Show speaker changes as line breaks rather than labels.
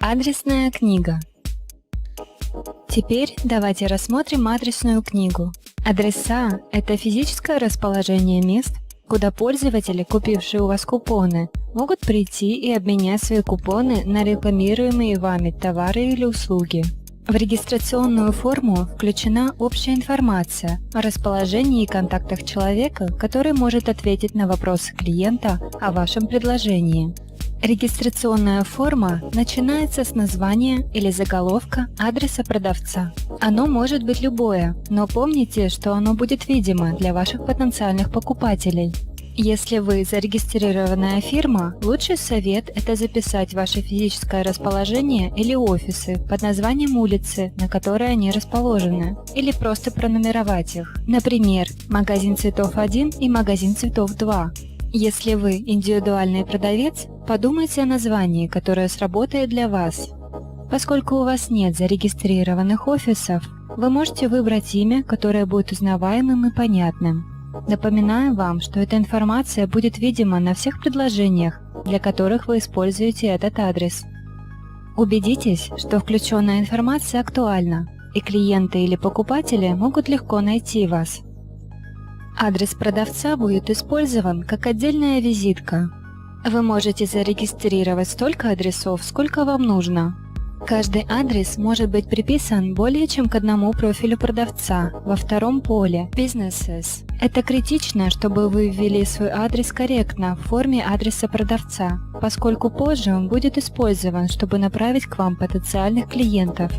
Адресная книга. Теперь давайте рассмотрим адресную книгу. Адреса – это физическое расположение мест, куда пользователи, купившие у вас купоны, могут прийти и обменять свои купоны на рекламируемые вами товары или услуги. В регистрационную форму включена общая информация о расположении и контактах человека, который может ответить на вопросы клиента о вашем предложении. Регистрационная форма начинается с названия или заголовка адреса продавца. Оно может быть любое, но помните, что оно будет видимо для ваших потенциальных покупателей. Если вы зарегистрированная фирма, лучший совет – это записать ваше физическое расположение или офисы под названием улицы, на которой они расположены, или просто пронумеровать их. Например, магазин цветов 1 и магазин цветов 2. Если вы индивидуальный продавец, подумайте о названии, которое сработает для вас. Поскольку у вас нет зарегистрированных офисов, вы можете выбрать имя, которое будет узнаваемым и понятным. Напоминаю вам, что эта информация будет видима на всех предложениях, для которых вы используете этот адрес. Убедитесь, что включенная информация актуальна, и клиенты или покупатели могут легко найти вас. Адрес продавца будет использован как отдельная визитка. Вы можете зарегистрировать столько адресов, сколько вам нужно. Каждый адрес может быть приписан более чем к одному профилю продавца во втором поле Businesses. Это критично, чтобы вы ввели свой адрес корректно в форме адреса продавца, поскольку позже он будет использован, чтобы направить к вам потенциальных клиентов.